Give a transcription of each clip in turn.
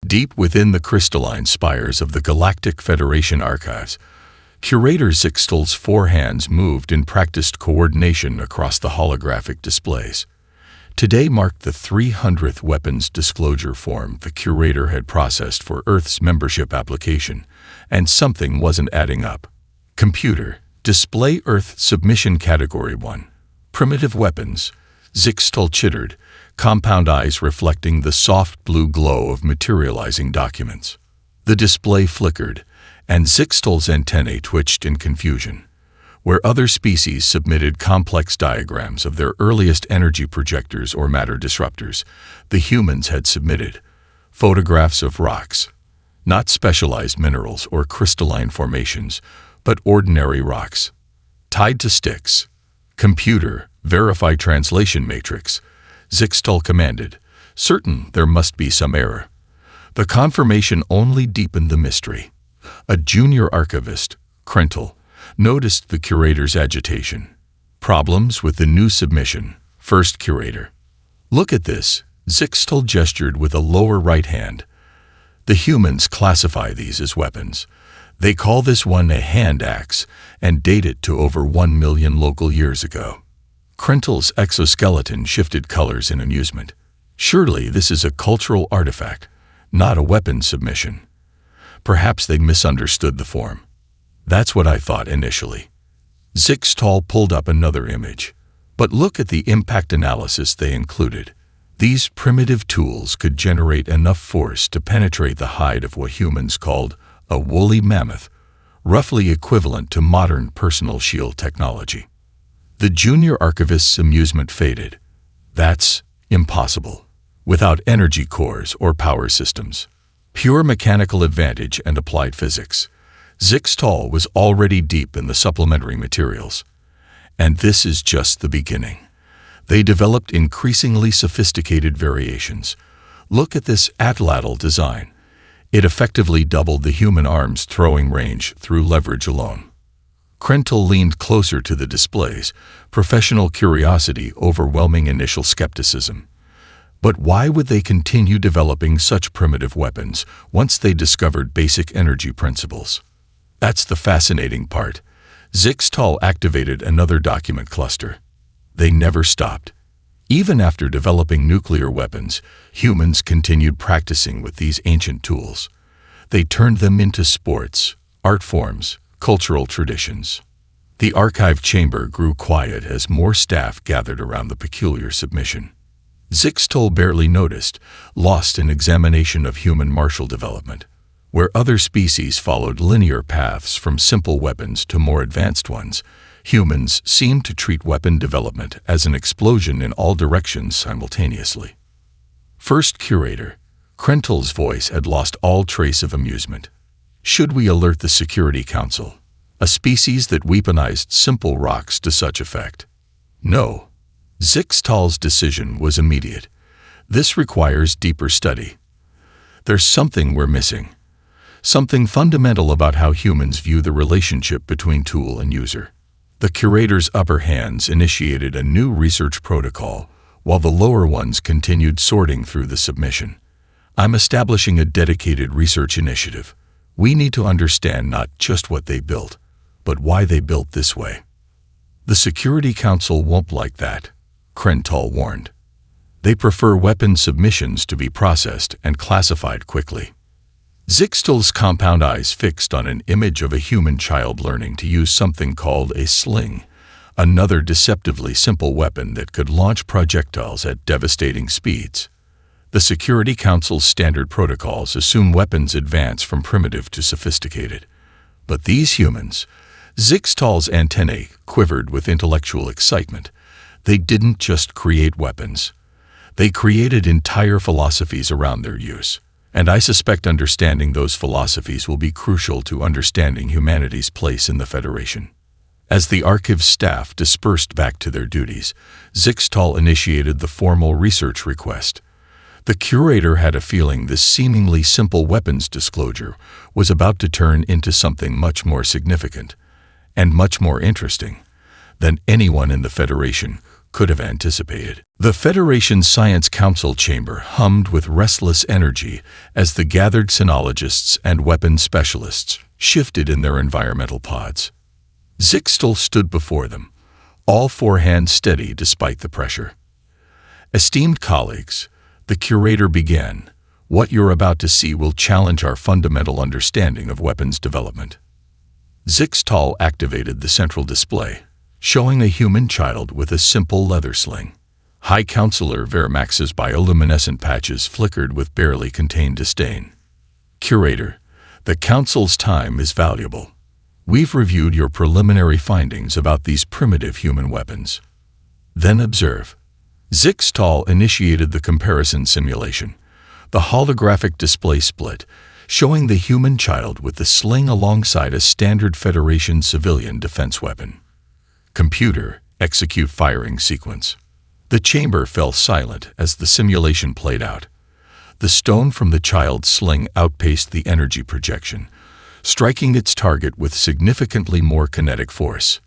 Deep within the crystalline spires of the Galactic Federation archives, Curator Zixtal's four hands moved in practiced coordination across the holographic displays. Today marked the 300th weapons disclosure form the curator had processed for Earth's membership application, and something wasn't adding up. Computer, display Earth Submission Category 1. Primitive weapons. Zixtal chittered, compound eyes reflecting the soft blue glow of materializing documents. The display flickered, and Zixtal's antennae twitched in confusion. Where other species submitted complex diagrams of their earliest energy projectors or matter disruptors, the humans had submitted photographs of rocks, not specialized minerals or crystalline formations, but ordinary rocks, tied to sticks. Computer, verify translation matrix, Zixtal commanded, certain there must be some error. The confirmation only deepened the mystery. A junior archivist, Krentel, noticed the curator's agitation. Problems with the new submission. First curator. Look at this, Zixtal gestured with a lower right hand. The humans classify these as weapons. They call this one a hand axe and date it to over 1 million local years ago. Krentel's exoskeleton shifted colors in amusement. Surely this is a cultural artifact, not a weapon submission. Perhaps they misunderstood the form. That's what I thought initially. Zixtal pulled up another image. But look at the impact analysis they included. These primitive tools could generate enough force to penetrate the hide of what humans called a woolly mammoth, roughly equivalent to modern personal shield technology. The junior archivist's amusement faded. That's impossible. Without energy cores or power systems. Pure mechanical advantage and applied physics. Zixtal was already deep in the supplementary materials. And this is just the beginning. They developed increasingly sophisticated variations. Look at this atlatl design. It effectively doubled the human arm's throwing range through leverage alone. Krentel leaned closer to the displays, professional curiosity overwhelming initial skepticism. But why would they continue developing such primitive weapons once they discovered basic energy principles? That's the fascinating part. Zixtal activated another document cluster. They never stopped. Even after developing nuclear weapons, humans continued practicing with these ancient tools. They turned them into sports, art forms, cultural traditions. The archive chamber grew quiet as more staff gathered around the peculiar submission. Zixtal barely noticed, lost in examination of human martial development. Where other species followed linear paths from simple weapons to more advanced ones, humans seemed to treat weapon development as an explosion in all directions simultaneously. First curator, Krentel's voice had lost all trace of amusement. Should we alert the Security Council, a species that weaponized simple rocks to such effect? No. Zixtal's decision was immediate. This requires deeper study. There's something we're missing. Something fundamental about how humans view the relationship between tool and user. The curator's upper hands initiated a new research protocol, while the lower ones continued sorting through the submission. I'm establishing a dedicated research initiative. We need to understand not just what they built, but why they built this way. The Security Council won't like that, Krentel warned. They prefer weapon submissions to be processed and classified quickly. Zixtal's compound eyes fixed on an image of a human child learning to use something called a sling, another deceptively simple weapon that could launch projectiles at devastating speeds. The Security Council's standard protocols assume weapons advance from primitive to sophisticated. But these humans, Zixtal's antennae quivered with intellectual excitement. They didn't just create weapons. They created entire philosophies around their use. And I suspect understanding those philosophies will be crucial to understanding humanity's place in the Federation. As the archive staff dispersed back to their duties, Zixtal initiated the formal research request. The curator had a feeling this seemingly simple weapons disclosure was about to turn into something much more significant and much more interesting than anyone in the Federation could have anticipated. The Federation's Science Council chamber hummed with restless energy as the gathered sinologists and weapons specialists shifted in their environmental pods. Zixtal stood before them, all four hands steady despite the pressure. Esteemed colleagues, the curator began. What you're about to see will challenge our fundamental understanding of weapons development. Zixtal activated the central display, showing a human child with a simple leather sling. High Counselor Vermax's bioluminescent patches flickered with barely contained disdain. Curator, the Council's time is valuable. We've reviewed your preliminary findings about these primitive human weapons. Then observe. Zixtal initiated the comparison simulation. The holographic display split, showing the human child with the sling alongside a standard Federation civilian defense weapon. Computer, execute firing sequence. The chamber fell silent as the simulation played out. The stone from the child's sling outpaced the energy projection, striking its target with significantly more kinetic force.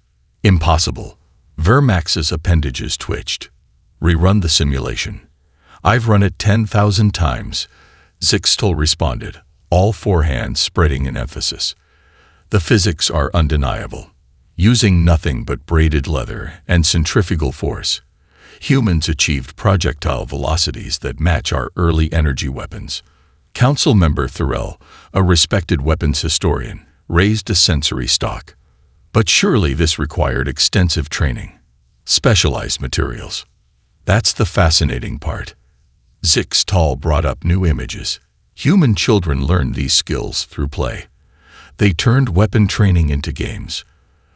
Impossible. Vermax's appendages twitched. Rerun the simulation. I've run it 10,000 times, Zixtal responded, all four hands spreading in emphasis. The physics are undeniable. Using nothing but braided leather and centrifugal force, humans achieved projectile velocities that match our early energy weapons. Council member Thorell, a respected weapons historian, raised a sensory stock. But surely this required extensive training. Specialized materials. That's the fascinating part. Zixtal brought up new images. Human children learned these skills through play. They turned weapon training into games.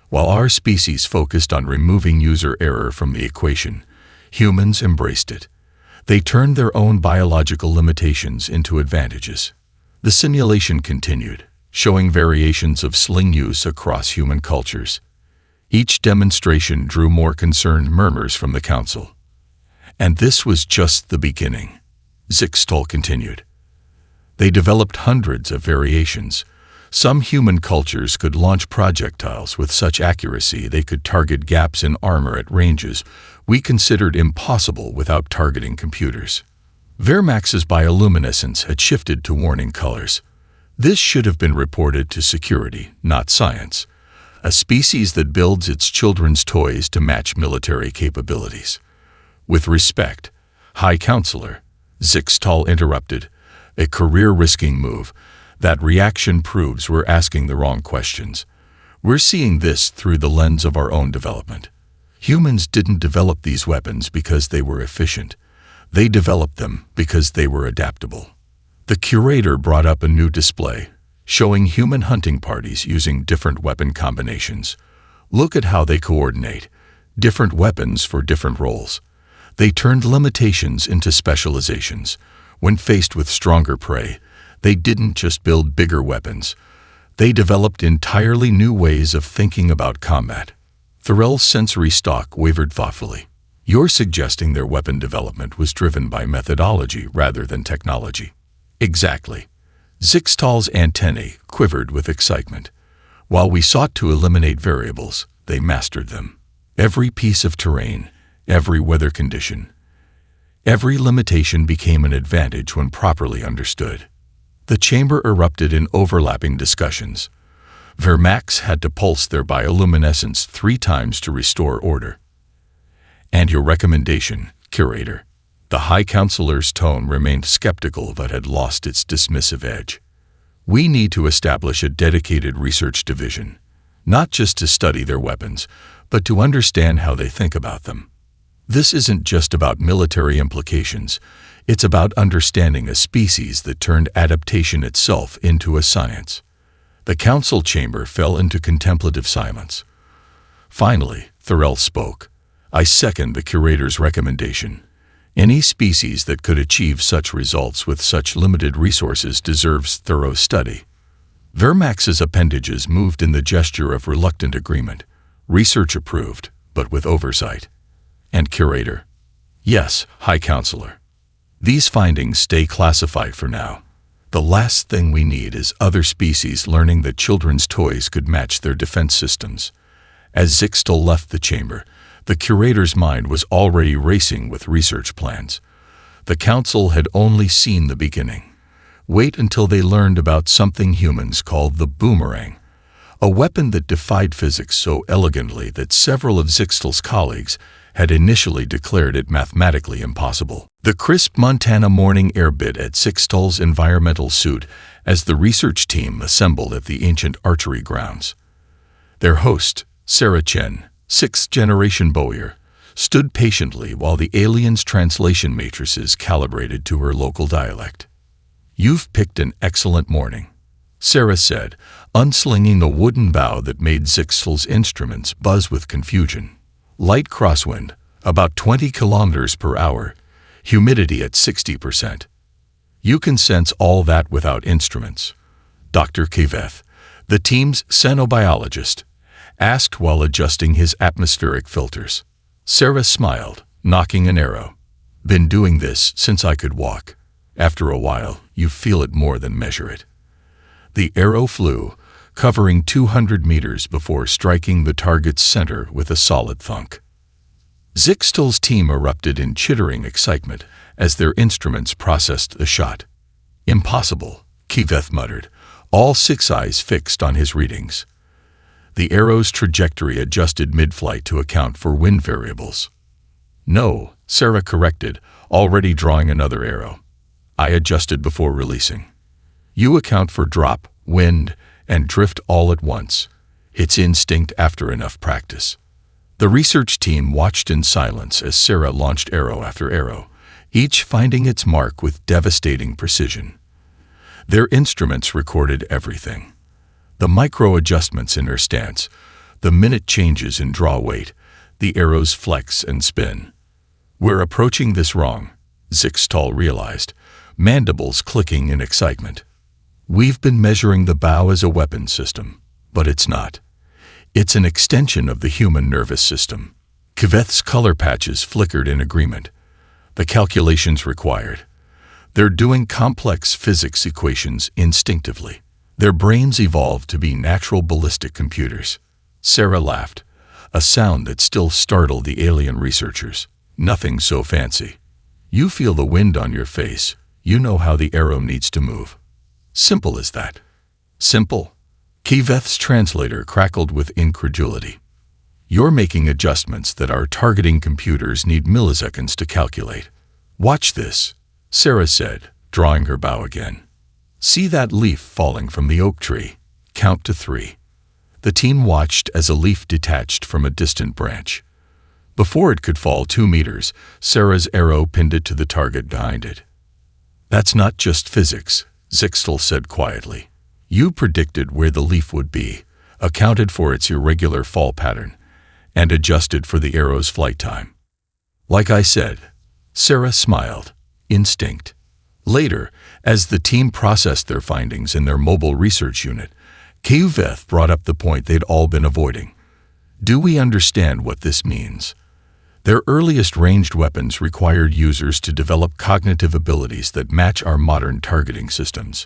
While our species focused on removing user error from the equation, humans embraced it. They turned their own biological limitations into advantages. The simulation continued, showing variations of sling use across human cultures. Each demonstration drew more concerned murmurs from the Council. And this was just the beginning, Zixtal continued. They developed hundreds of variations. Some human cultures could launch projectiles with such accuracy they could target gaps in armor at ranges we considered impossible without targeting computers. Vermax's bioluminescence had shifted to warning colors. This should have been reported to security, not science. A species that builds its children's toys to match military capabilities. With respect, High Counselor, Zixtal interrupted, a career-risking move. That reaction proves we're asking the wrong questions. We're seeing this through the lens of our own development. Humans didn't develop these weapons because they were efficient. They developed them because they were adaptable. The curator brought up a new display, showing human hunting parties using different weapon combinations. Look at how they coordinate. Different weapons for different roles. They turned limitations into specializations. When faced with stronger prey, they didn't just build bigger weapons. They developed entirely new ways of thinking about combat. Thorell's sensory stock wavered thoughtfully. You're suggesting their weapon development was driven by methodology rather than technology. Exactly. Zixtal's antennae quivered with excitement. While we sought to eliminate variables, they mastered them. Every piece of terrain, every weather condition, every limitation became an advantage when properly understood. The chamber erupted in overlapping discussions. Vermax had to pulse their bioluminescence 3 times to restore order. And your recommendation, curator? The High Counselor's tone remained skeptical but had lost its dismissive edge. We need to establish a dedicated research division, not just to study their weapons, but to understand how they think about them. This isn't just about military implications. It's about understanding a species that turned adaptation itself into a science. The council chamber fell into contemplative silence. Finally, Thorell spoke. I second the curator's recommendation. Any species that could achieve such results with such limited resources deserves thorough study. Vermax's appendages moved in the gesture of reluctant agreement. Research approved, but with oversight. And curator? Yes, High Counselor. These findings stay classified for now. The last thing we need is other species learning that children's toys could match their defense systems. As Zixtal left the chamber, The curator's mind was already racing with research plans. The council had only seen the beginning. Wait until they learned about something humans called the boomerang, a weapon that defied physics so elegantly that several of Zixtal's colleagues had initially declared it mathematically impossible. The crisp Montana morning air bit at Zixtal's environmental suit as the research team assembled at the ancient archery grounds. Their host, Sarah Chen, sixth-generation bowyer, stood patiently while the alien's translation matrices calibrated to her local dialect. "You've picked an excellent morning," Sarah said, unslinging a wooden bow that made Zixtal's instruments buzz with confusion. Light crosswind, about 20 kilometers per hour, humidity at 60%. You can sense all that without instruments, Dr. Kiveth, the team's xenobiologist, asked while adjusting his atmospheric filters. Sarah smiled, knocking an arrow. "Been doing this since I could walk. After a while, you feel it more than measure it." The arrow flew, covering 200 meters before striking the target's center with a solid thunk. Zixtal's team erupted in chittering excitement as their instruments processed the shot. "Impossible," Kiveth muttered, all six eyes fixed on his readings. The arrow's trajectory adjusted mid-flight to account for wind variables. "No," Sarah corrected, already drawing another arrow. "I adjusted before releasing. You account for drop, wind, and drift all at once. It's instinct after enough practice." The research team watched in silence as Sarah launched arrow after arrow, each finding its mark with devastating precision. Their instruments recorded everything. The micro-adjustments in her stance, the minute changes in draw weight, the arrow's flex and spin. "We're approaching this wrong," Zixtal realized, mandibles clicking in excitement. "We've been measuring the bow as a weapon system, but it's not. It's an extension of the human nervous system." Kiveth's color patches flickered in agreement. "The calculations required. They're doing complex physics equations instinctively. Their brains evolved to be natural ballistic computers." Sarah laughed, a sound that still startled the alien researchers. "Nothing so fancy. You feel the wind on your face. You know how the arrow needs to move. Simple as that." "Simple?" Kiveth's translator crackled with incredulity. "You're making adjustments that our targeting computers need milliseconds to calculate." "Watch this," Sarah said, drawing her bow again. "See that leaf falling from the oak tree? Count to 3. The team watched as a leaf detached from a distant branch. Before it could fall 2 meters, Sarah's arrow pinned it to the target behind it. "That's not just physics," Zixtal said quietly. "You predicted where the leaf would be, accounted for its irregular fall pattern, and adjusted for the arrow's flight time." "Like I said," Sarah smiled. "Instinct." Later, as the team processed their findings in their mobile research unit, Kiveth brought up the point they'd all been avoiding. "Do we understand what this means?" Their earliest ranged weapons required users to develop cognitive abilities that match our modern targeting systems.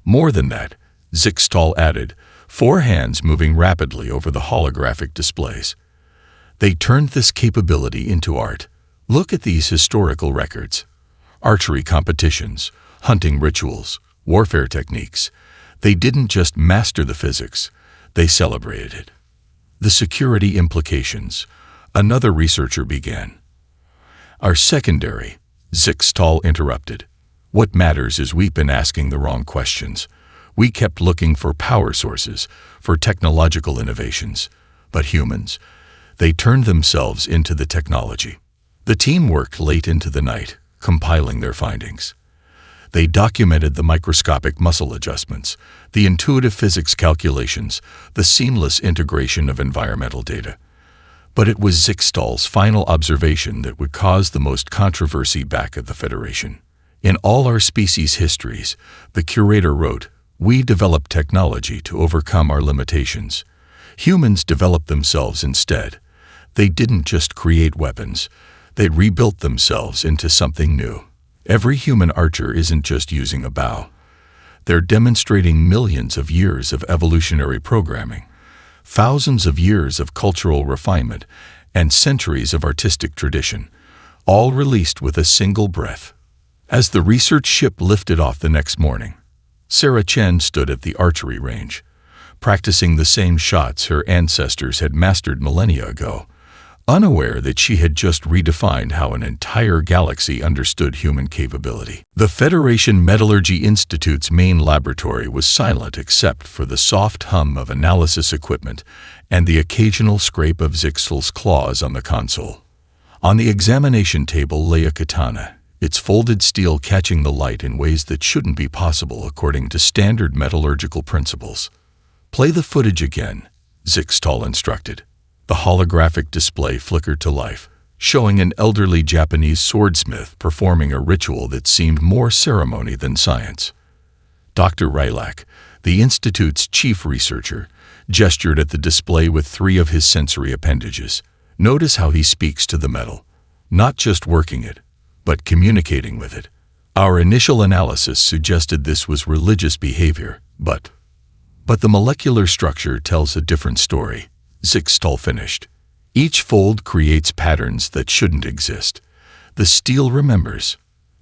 More than that, Zixtal added, 4 hands moving rapidly over the holographic displays. They turned this capability into art. Look at these historical records. Archery competitions, hunting rituals, warfare techniques. They didn't just master the physics, they celebrated it. "The security implications," another researcher began. "Are secondary," Zixtal interrupted. "What matters is we've been asking the wrong questions. We kept looking for power sources, for technological innovations. But humans, they turned themselves into the technology." The team worked late into the night, compiling their findings. They documented the microscopic muscle adjustments, the intuitive physics calculations, the seamless integration of environmental data. But it was Zixtal's final observation that would cause the most controversy back at the Federation. "In all our species' histories," the curator wrote, "we developed technology to overcome our limitations. Humans developed themselves instead. They didn't just create weapons. They rebuilt themselves into something new. Every human archer isn't just using a bow. They're demonstrating millions of years of evolutionary programming, thousands of years of cultural refinement, and centuries of artistic tradition, all released with a single breath. As the research ship lifted off the next morning, Sarah Chen stood at the archery range, practicing the same shots her ancestors had mastered millennia ago, unaware that she had just redefined how an entire galaxy understood human capability. The Federation Metallurgy Institute's main laboratory was silent except for the soft hum of analysis equipment and the occasional scrape of Zixtal's claws on the console. On the examination table lay a katana, its folded steel catching the light in ways that shouldn't be possible according to standard metallurgical principles. "Play the footage again," Zixtal instructed. The holographic display flickered to life, showing an elderly Japanese swordsmith performing a ritual that seemed more ceremony than science. Dr. Rylak, the Institute's chief researcher, gestured at the display with 3 of his sensory appendages. "Notice how he speaks to the metal, not just working it, but communicating with it. Our initial analysis suggested this was religious behavior, but the molecular structure tells a different story," Zixtal finished. "Each fold creates patterns that shouldn't exist. The steel remembers."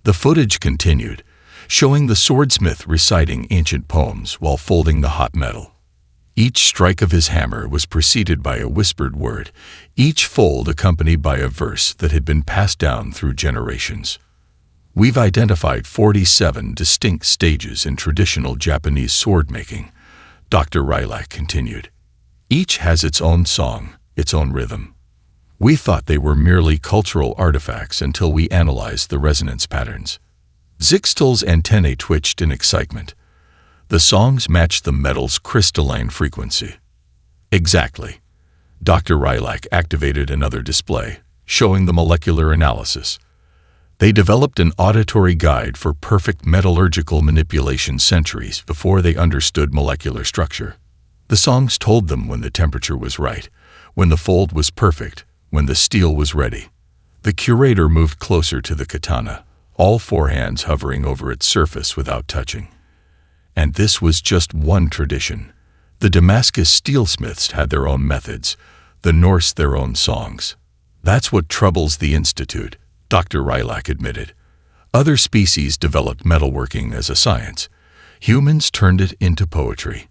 The footage continued, showing the swordsmith reciting ancient poems while folding the hot metal. Each strike of his hammer was preceded by a whispered word, each fold accompanied by a verse that had been passed down through generations. "We've identified 47 distinct stages in traditional Japanese sword-making," Dr. Rylak continued. "Each has its own song, its own rhythm. We thought they were merely cultural artifacts until we analyzed the resonance patterns." Zixtal's antennae twitched in excitement. The songs matched the metal's crystalline frequency. "Exactly." Dr. Rylak activated another display, showing the molecular analysis. "They developed an auditory guide for perfect metallurgical manipulation centuries before they understood molecular structure. The songs told them when the temperature was right, when the fold was perfect, when the steel was ready." The curator moved closer to the katana, all 4 hands hovering over its surface without touching. And this was just one tradition. The Damascus steelsmiths had their own methods, the Norse their own songs. "That's what troubles the Institute," Dr. Rylak admitted. "Other species developed metalworking as a science. Humans turned it into poetry.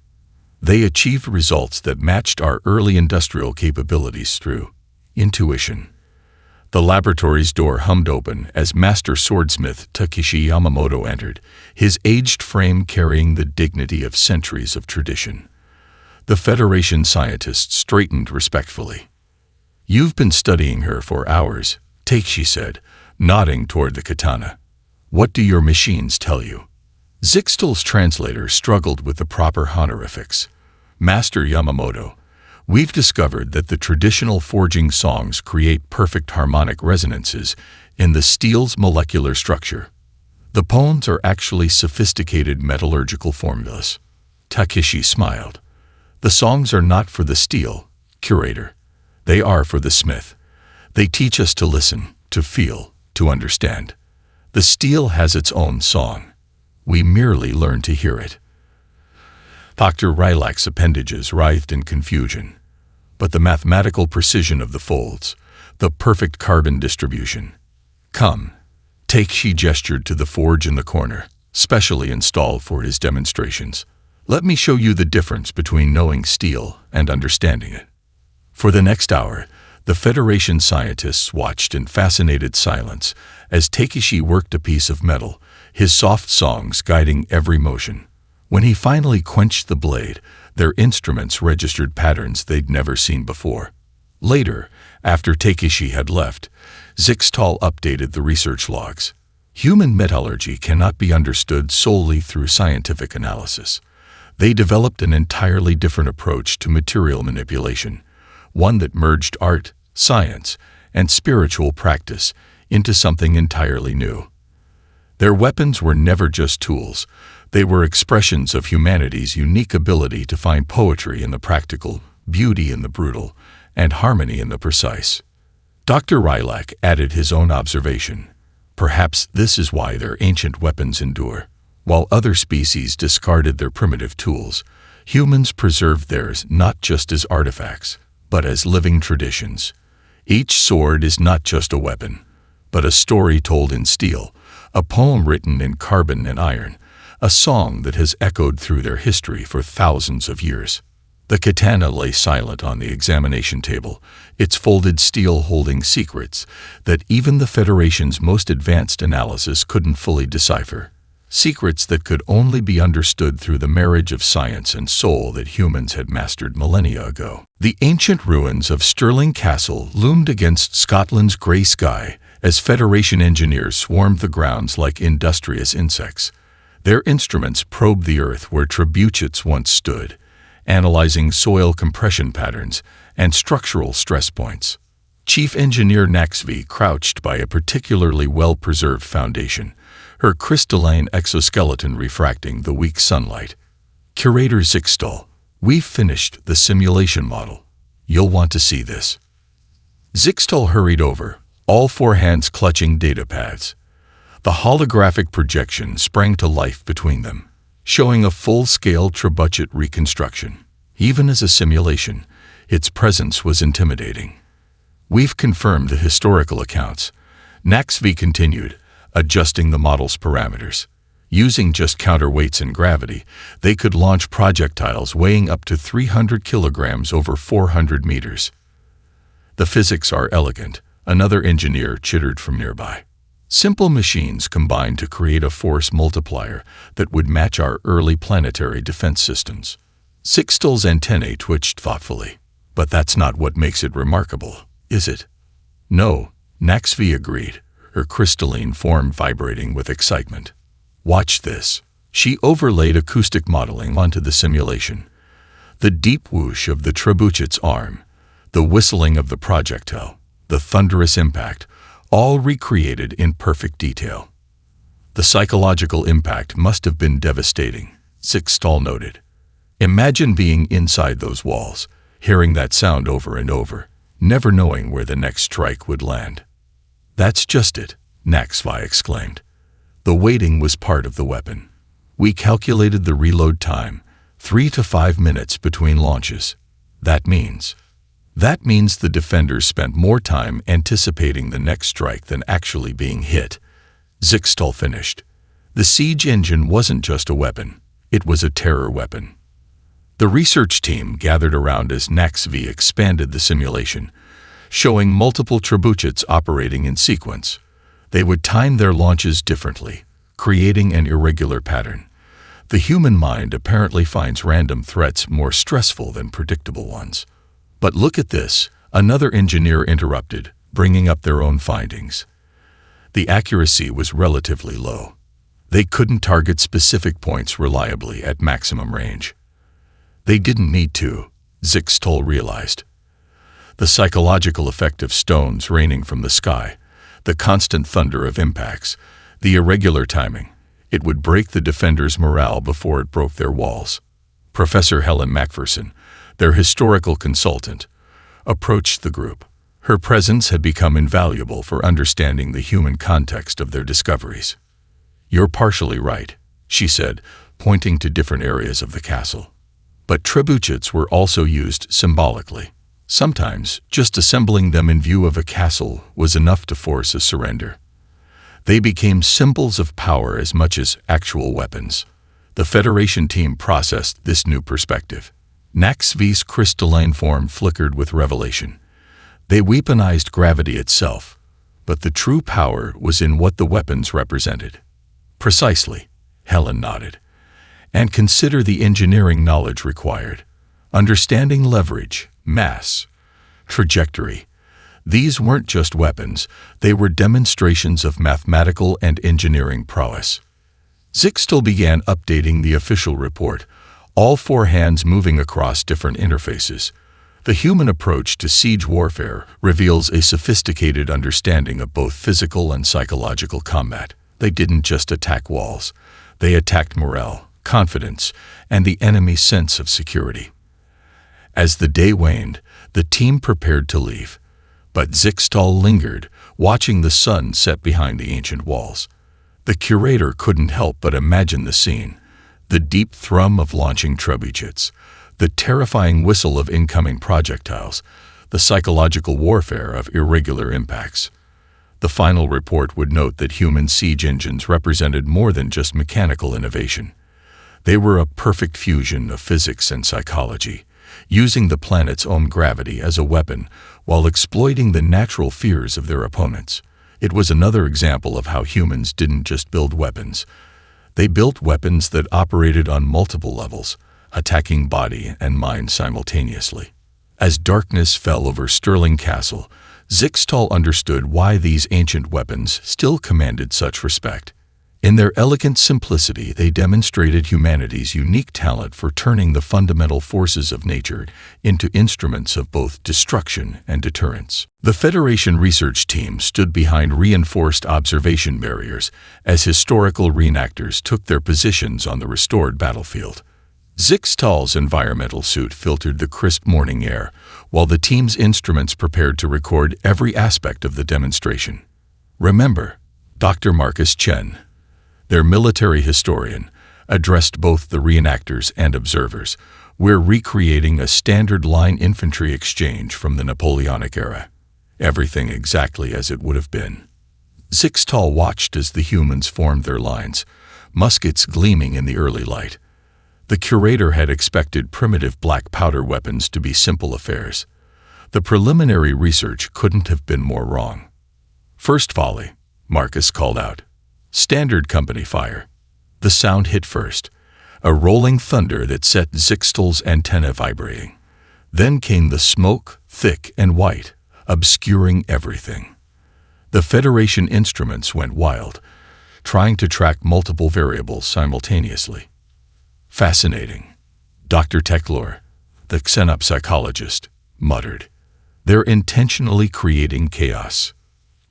They achieved results that matched our early industrial capabilities through intuition." The laboratory's door hummed open as master swordsmith Takeshi Yamamoto entered, his aged frame carrying the dignity of centuries of tradition. The Federation scientists straightened respectfully. "You've been studying her for hours," Takeshi said, nodding toward the katana. "What do your machines tell you?" Zixtal's translator struggled with the proper honorifics. "Master Yamamoto, we've discovered that the traditional forging songs create perfect harmonic resonances in the steel's molecular structure. The poems are actually sophisticated metallurgical formulas." Takeshi smiled. "The songs are not for the steel, curator. They are for the smith. They teach us to listen, to feel, to understand. The steel has its own song. We merely learn to hear it." Dr. Rylak's appendages writhed in confusion. But the mathematical precision of the folds, the perfect carbon distribution. "Come." Takeshi gestured to the forge in the corner, specially installed for his demonstrations. "Let me show you the difference between knowing steel and understanding it." For the next hour, the Federation scientists watched in fascinated silence as Takeshi worked a piece of metal, his soft songs guiding every motion. When he finally quenched the blade, their instruments registered patterns they'd never seen before. Later, after Takeshi had left, Zixtal updated the research logs. Human metallurgy cannot be understood solely through scientific analysis. They developed an entirely different approach to material manipulation, one that merged art, science, and spiritual practice into something entirely new. Their weapons were never just tools. They were expressions of humanity's unique ability to find poetry in the practical, beauty in the brutal, and harmony in the precise. Dr. Rylak added his own observation. Perhaps this is why their ancient weapons endure. While other species discarded their primitive tools, humans preserved theirs not just as artifacts, but as living traditions. Each sword is not just a weapon, but a story told in steel, a poem written in carbon and iron, a song that has echoed through their history for thousands of years. The katana lay silent on the examination table, its folded steel holding secrets that even the Federation's most advanced analysis couldn't fully decipher. Secrets that could only be understood through the marriage of science and soul that humans had mastered millennia ago. The ancient ruins of Stirling Castle loomed against Scotland's grey sky as Federation engineers swarmed the grounds like industrious insects. Their instruments probed the earth where trebuchets once stood, analyzing soil compression patterns and structural stress points. Chief Engineer Naxvi crouched by a particularly well-preserved foundation, her crystalline exoskeleton refracting the weak sunlight. Curator Zixtal, we've finished the simulation model. You'll want to see this. Zixtal hurried over, all four hands clutching data pads. The holographic projection sprang to life between them, showing a full-scale trebuchet reconstruction. Even as a simulation, its presence was intimidating. We've confirmed the historical accounts. Naxvi continued, adjusting the model's parameters. Using just counterweights and gravity, they could launch projectiles weighing up to 300 kilograms over 400 meters. The physics are elegant, another engineer chittered from nearby. Simple machines combined to create a force multiplier that would match our early planetary defense systems. Zixtal's antennae twitched thoughtfully. But that's not what makes it remarkable, is it? No, Naxvi agreed, her crystalline form vibrating with excitement. Watch this. She overlaid acoustic modeling onto the simulation. The deep whoosh of the trebuchet's arm, the whistling of the projectile, the thunderous impact, all recreated in perfect detail. The psychological impact must have been devastating, Zixtal noted. Imagine being inside those walls, hearing that sound over and over, never knowing where the next strike would land. That's just it, Naxvi exclaimed. The waiting was part of the weapon. We calculated the reload time, 3 to 5 minutes between launches. That means the defenders spent more time anticipating the next strike than actually being hit. Zixtal finished. The siege engine wasn't just a weapon, it was a terror weapon. The research team gathered around as Naxvi expanded the simulation, showing multiple trebuchets operating in sequence. They would time their launches differently, creating an irregular pattern. The human mind apparently finds random threats more stressful than predictable ones. But look at this, another engineer interrupted, bringing up their own findings. The accuracy was relatively low. They couldn't target specific points reliably at maximum range. They didn't need to, Zixtal realized. The psychological effect of stones raining from the sky, the constant thunder of impacts, the irregular timing, it would break the defenders' morale before it broke their walls. Professor Helen Macpherson, their historical consultant, approached the group. Her presence had become invaluable for understanding the human context of their discoveries. You're partially right, she said, pointing to different areas of the castle. But trebuchets were also used symbolically. Sometimes, just assembling them in view of a castle was enough to force a surrender. They became symbols of power as much as actual weapons. The Federation team processed this new perspective. Naxvi's crystalline form flickered with revelation. They weaponized gravity itself, but the true power was in what the weapons represented. Precisely, Helen nodded. And consider the engineering knowledge required. Understanding leverage, mass, trajectory. These weren't just weapons, they were demonstrations of mathematical and engineering prowess. Zixtal began updating the official report, all four hands moving across different interfaces. The human approach to siege warfare reveals a sophisticated understanding of both physical and psychological combat. They didn't just attack walls, they attacked morale, confidence, and the enemy's sense of security. As the day waned, the team prepared to leave, but Zixtal lingered, watching the sun set behind the ancient walls. The curator couldn't help but imagine the scene, the deep thrum of launching trebuchets, the terrifying whistle of incoming projectiles, the the psychological warfare of irregular impacts. The final report would note that human siege engines represented more than just mechanical innovation. They were a perfect fusion of physics and psychology, using the planet's own gravity as a weapon while exploiting the natural fears of their opponents. It was another example of how humans didn't just build weapons. They built weapons that operated on multiple levels, attacking body and mind simultaneously. As darkness fell over Stirling Castle, Zixtal understood why these ancient weapons still commanded such respect. In their elegant simplicity, they demonstrated humanity's unique talent for turning the fundamental forces of nature into instruments of both destruction and deterrence. The Federation research team stood behind reinforced observation barriers as historical reenactors took their positions on the restored battlefield. Zixtal's environmental suit filtered the crisp morning air, while the team's instruments prepared to record every aspect of the demonstration. Remember, Dr. Marcus Chen, their military historian, addressed both the reenactors and observers. We're recreating a standard line infantry exchange from the Napoleonic era. Everything exactly as it would have been. Zixtal watched as the humans formed their lines, muskets gleaming in the early light. The curator had expected primitive black powder weapons to be simple affairs. The preliminary research couldn't have been more wrong. First volley, Marcus called out. Standard company fire. The sound hit first, a rolling thunder that set Zixtal's antennae vibrating. Then came the smoke, thick and white, obscuring everything. The Federation instruments went wild, trying to track multiple variables simultaneously. Fascinating, Dr. Teklor, the xenopsychologist, muttered. They're intentionally creating chaos.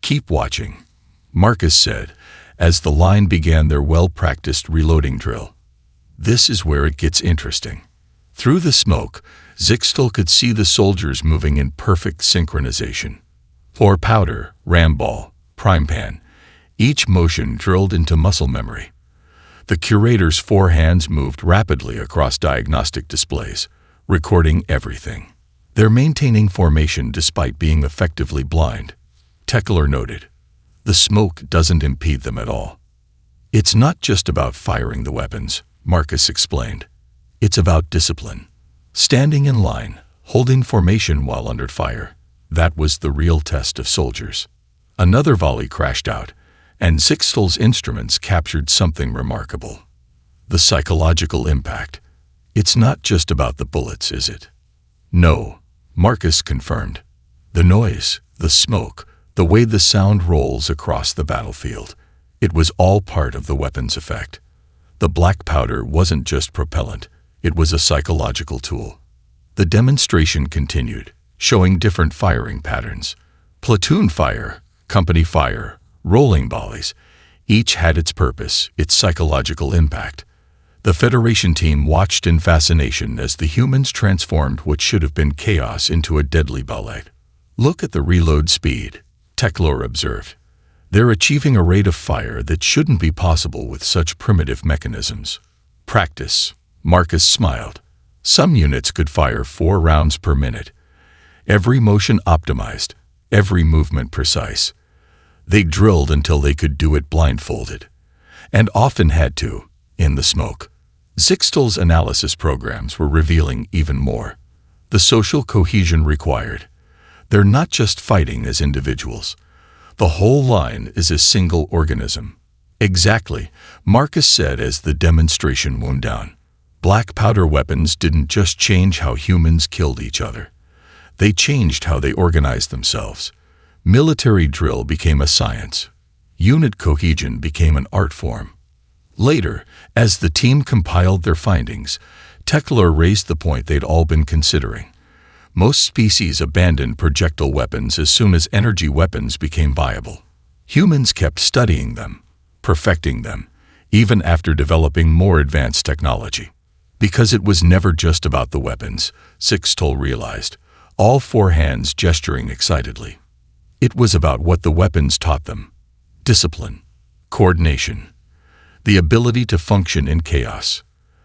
Keep watching, Marcus said, as the line began their well-practiced reloading drill. This is where it gets interesting. Through the smoke, Zixtal could see the soldiers moving in perfect synchronization. Pour powder, ram ball, prime pan, each motion drilled into muscle memory. The curator's four hands moved rapidly across diagnostic displays, recording everything. They're maintaining formation despite being effectively blind, Tekler noted. The smoke doesn't impede them at all. It's not just about firing the weapons, Marcus explained. It's about discipline. Standing in line, holding formation while under fire. That was the real test of soldiers. Another volley crashed out, and Zixtal's instruments captured something remarkable. The psychological impact. It's not just about the bullets, is it? No, Marcus confirmed. The noise, the smoke, the way the sound rolls across the battlefield. It was all part of the weapon's effect. The black powder wasn't just propellant, it was a psychological tool. The demonstration continued, showing different firing patterns. Platoon fire, company fire, rolling volleys. Each had its purpose, its psychological impact. The Federation team watched in fascination as the humans transformed what should have been chaos into a deadly ballet. Look at the reload speed, Teklor observed. They're achieving a rate of fire that shouldn't be possible with such primitive mechanisms. Practice, Marcus smiled. Some units could fire 4 rounds per minute. Every motion optimized, every movement precise. They drilled until they could do it blindfolded, and often had to, in the smoke. Zixtal's analysis programs were revealing even more. The social cohesion required. They're not just fighting as individuals. The whole line is a single organism. Exactly, Marcus said as the demonstration wound down. Black powder weapons didn't just change how humans killed each other. They changed how they organized themselves. Military drill became a science. Unit cohesion became an art form. Later, as the team compiled their findings, Tekler raised the point they'd all been considering. Most species abandoned projectile weapons as soon as energy weapons became viable. Humans kept studying them, perfecting them, even after developing more advanced technology. Because it was never just about the weapons, Zixtal realized, all 4 hands gesturing excitedly. It was about what the weapons taught them. Discipline, coordination, the ability to function in chaos.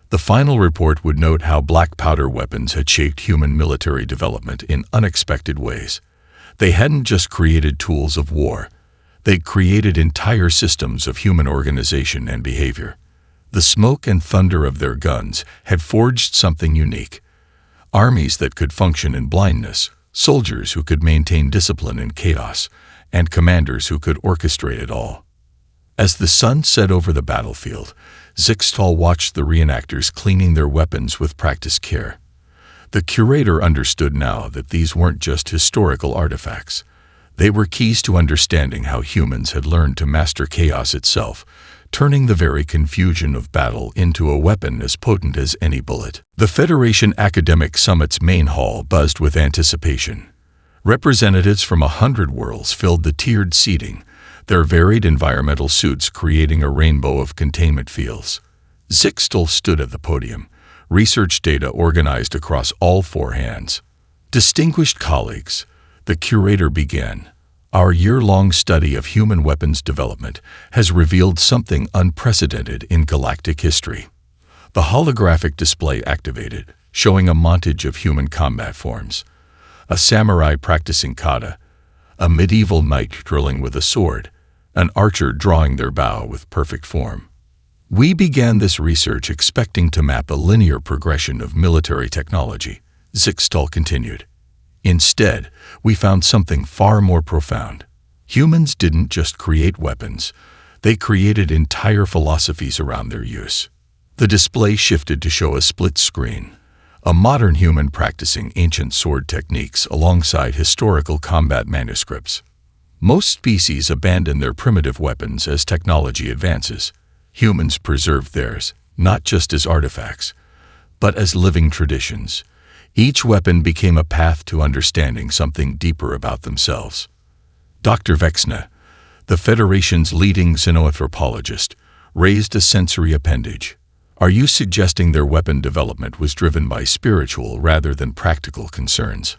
The final report would note how black powder weapons had shaped human military development in unexpected ways. They hadn't just created tools of war, they'd created entire systems of human organization and behavior. The smoke and thunder of their guns had forged something unique. Armies that could function in blindness, soldiers who could maintain discipline in chaos, and commanders who could orchestrate it all. As the sun set over the battlefield, Zixtal watched the reenactors cleaning their weapons with practiced care. The curator understood now that these weren't just historical artifacts. They were keys to understanding how humans had learned to master chaos itself, turning the very confusion of battle into a weapon as potent as any bullet. The Federation Academic Summit's main hall buzzed with anticipation. Representatives from 100 worlds filled the tiered seating, their varied environmental suits creating a rainbow of containment fields. Zixtal stood at the podium, research data organized across all 4 hands. Distinguished colleagues, the curator began. Our year-long study of human weapons development has revealed something unprecedented in galactic history. The holographic display activated, showing a montage of human combat forms. A samurai practicing kata, a medieval knight drilling with a sword, an archer drawing their bow with perfect form. We began this research expecting to map a linear progression of military technology, Zixtal continued. Instead, we found something far more profound. Humans didn't just create weapons, they created entire philosophies around their use. The display shifted to show a split screen, a modern human practicing ancient sword techniques alongside historical combat manuscripts. Most species abandon their primitive weapons as technology advances. Humans preserve theirs, not just as artifacts, but as living traditions. Each weapon became a path to understanding something deeper about themselves. Dr. Vexna, the Federation's leading xenoanthropologist, raised a sensory appendage. Are you suggesting their weapon development was driven by spiritual rather than practical concerns?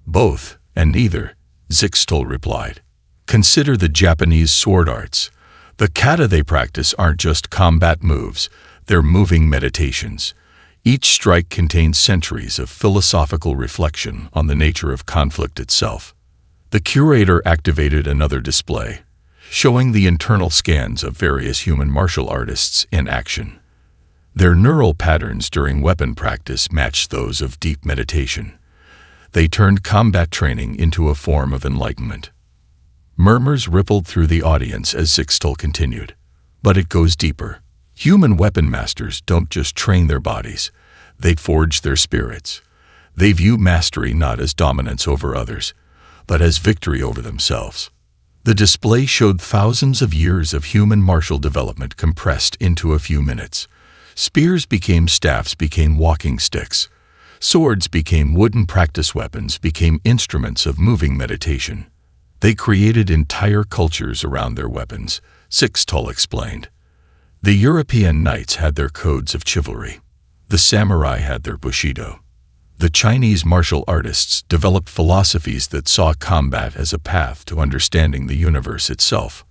Both, and neither, Zixtal replied. Consider the Japanese sword arts. The kata they practice aren't just combat moves, they're moving meditations. Each strike contains centuries of philosophical reflection on the nature of conflict itself. The curator activated another display, showing the internal scans of various human martial artists in action. Their neural patterns during weapon practice matched those of deep meditation. They turned combat training into a form of enlightenment. Murmurs rippled through the audience as Zixtal continued. But it goes deeper. Human weapon masters don't just train their bodies, they forge their spirits. They view mastery not as dominance over others, but as victory over themselves. The display showed thousands of years of human martial development compressed into a few minutes. Spears became staffs, became walking sticks. Swords became wooden practice weapons, became instruments of moving meditation. They created entire cultures around their weapons, Zixtal explained. The European knights had their codes of chivalry. The samurai had their bushido. The Chinese martial artists developed philosophies that saw combat as a path to understanding the universe itself.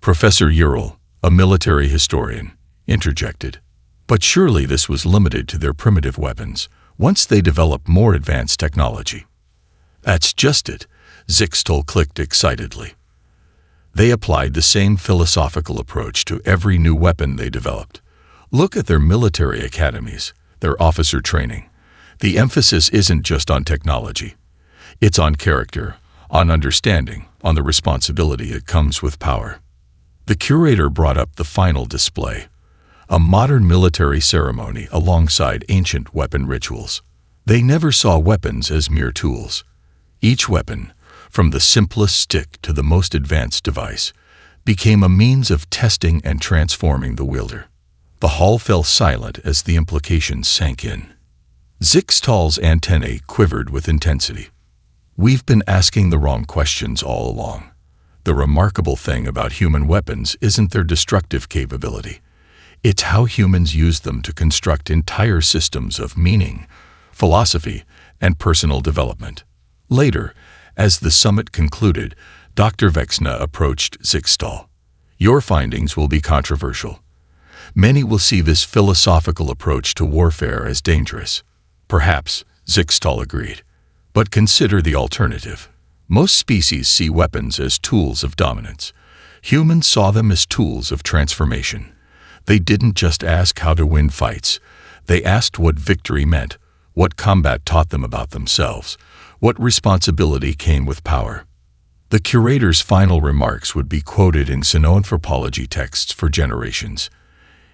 Professor Ural, a military historian, interjected. But surely this was limited to their primitive weapons, once they developed more advanced technology. That's just it, Zixtal clicked excitedly. They applied the same philosophical approach to every new weapon they developed. Look at their military academies, their officer training. The emphasis isn't just on technology. It's on character, on understanding, on the responsibility that comes with power. The curator brought up the final display, a modern military ceremony alongside ancient weapon rituals. They never saw weapons as mere tools. Each weapon, from the simplest stick to the most advanced device, became a means of testing and transforming the wielder. The hall fell silent as the implications sank in. Zixtal's antennae quivered with intensity. We've been asking the wrong questions all along. The remarkable thing about human weapons isn't their destructive capability. It's how humans use them to construct entire systems of meaning, philosophy, and personal development. Later, as the summit concluded, Dr. Vexna approached Zixtal. Your findings will be controversial. Many will see this philosophical approach to warfare as dangerous. Perhaps, Zixtal agreed. But consider the alternative. Most species see weapons as tools of dominance. Humans saw them as tools of transformation. They didn't just ask how to win fights. They asked what victory meant, what combat taught them about themselves, what responsibility came with power. The curator's final remarks would be quoted in xenoanthropology texts for generations.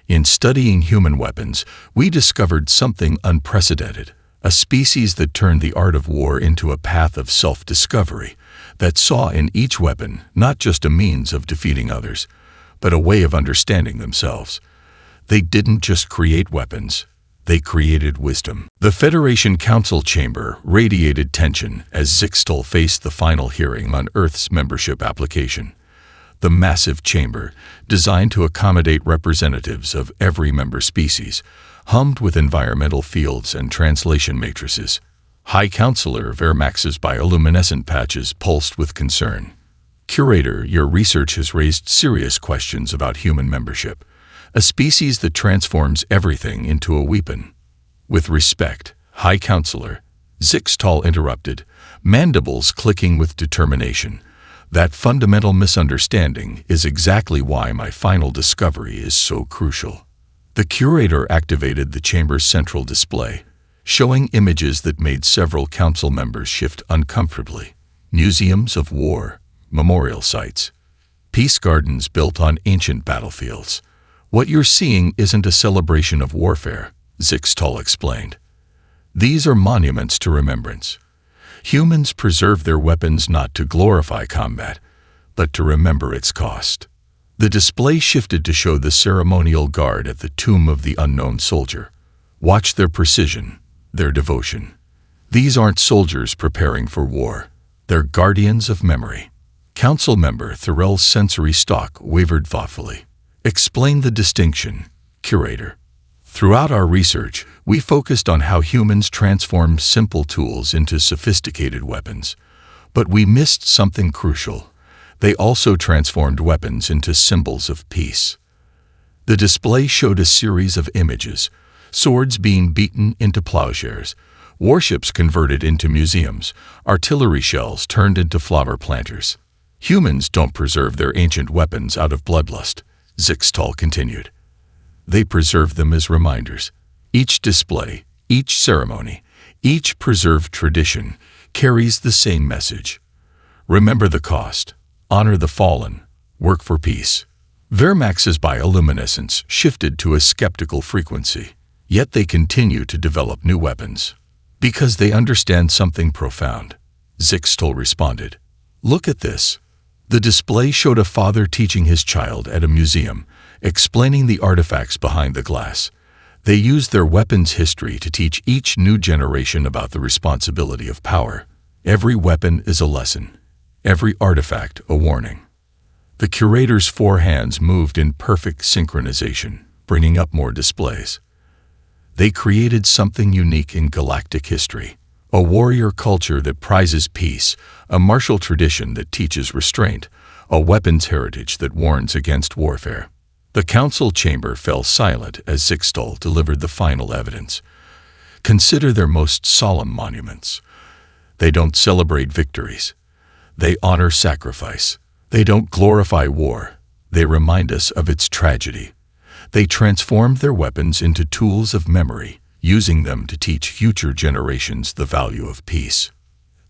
In studying human weapons, we discovered something unprecedented, a species that turned the art of war into a path of self-discovery, that saw in each weapon not just a means of defeating others, but a way of understanding themselves. They didn't just create weapons, they created wisdom. The Federation Council chamber radiated tension as Zixtal faced the final hearing on Earth's membership application. The massive chamber, designed to accommodate representatives of every member species, hummed with environmental fields and translation matrices. High Counselor Vermax's bioluminescent patches pulsed with concern. Curator, your research has raised serious questions about human membership, a species that transforms everything into a weapon. With respect, High Counselor, Zixtal interrupted, mandibles clicking with determination. That fundamental misunderstanding is exactly why my final discovery is so crucial. The curator activated the chamber's central display, showing images that made several council members shift uncomfortably. Museums of war, memorial sites, peace gardens built on ancient battlefields. What you're seeing isn't a celebration of warfare, Zixtal explained. These are monuments to remembrance. Humans preserve their weapons not to glorify combat, but to remember its cost. The display shifted to show the ceremonial guard at the tomb of the unknown soldier. Watch their precision, their devotion. These aren't soldiers preparing for war. They're guardians of memory. Council member Thorell's sensory stalk wavered thoughtfully. Explain the distinction, curator. Throughout our research, we focused on how humans transformed simple tools into sophisticated weapons. But we missed something crucial. They also transformed weapons into symbols of peace. The display showed a series of images, swords being beaten into plowshares, warships converted into museums, artillery shells turned into flower planters. Humans don't preserve their ancient weapons out of bloodlust, Zixtal continued. They preserve them as reminders. Each display, each ceremony, each preserved tradition carries the same message. Remember the cost, honor the fallen, work for peace. Vermax's bioluminescence shifted to a skeptical frequency, yet they continue to develop new weapons. Because they understand something profound, Zixtal responded. Look at this. The display showed a father teaching his child at a museum, explaining the artifacts behind the glass. They used their weapons' history to teach each new generation about the responsibility of power. Every weapon is a lesson, every artifact a warning. The curator's four hands moved in perfect synchronization, bringing up more displays. They created something unique in galactic history, a warrior culture that prizes peace, a martial tradition that teaches restraint, a weapons heritage that warns against warfare. The council chamber fell silent as Zixtal delivered the final evidence. Consider their most solemn monuments. They don't celebrate victories. They honor sacrifice. They don't glorify war. They remind us of its tragedy. They transformed their weapons into tools of memory, using them to teach future generations the value of peace.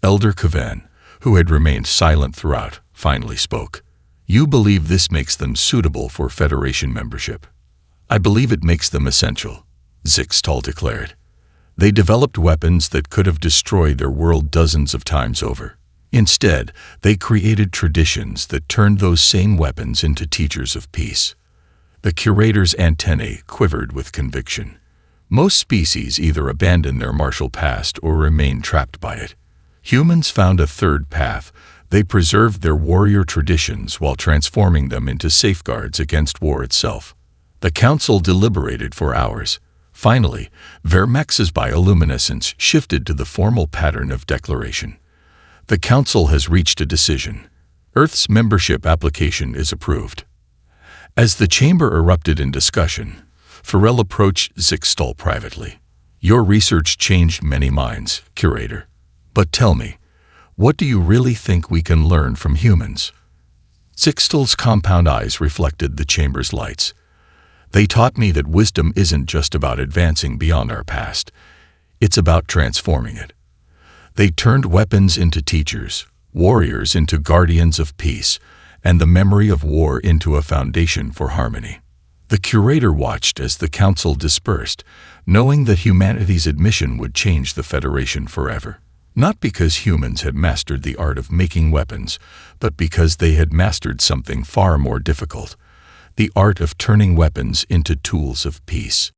Elder Kavan, who had remained silent throughout, finally spoke. You believe this makes them suitable for Federation membership. I believe it makes them essential, Zixtal declared. They developed weapons that could have destroyed their world dozens of times over. Instead, they created traditions that turned those same weapons into teachers of peace. The curator's antennae quivered with conviction. Most species either abandon their martial past or remain trapped by it. Humans found a third path. They preserved their warrior traditions while transforming them into safeguards against war itself. The council deliberated for hours. Finally, Vermax's bioluminescence shifted to the formal pattern of declaration. The council has reached a decision. Earth's membership application is approved. As the chamber erupted in discussion, Farrell approached Zixtal privately. Your research changed many minds, Curator. But tell me, what do you really think we can learn from humans? Zixtal's compound eyes reflected the chamber's lights. They taught me that wisdom isn't just about advancing beyond our past. It's about transforming it. They turned weapons into teachers, warriors into guardians of peace, and the memory of war into a foundation for harmony. The Curator watched as the Council dispersed, knowing that humanity's admission would change the Federation forever. Not because humans had mastered the art of making weapons, but because they had mastered something far more difficult: the art of turning weapons into tools of peace.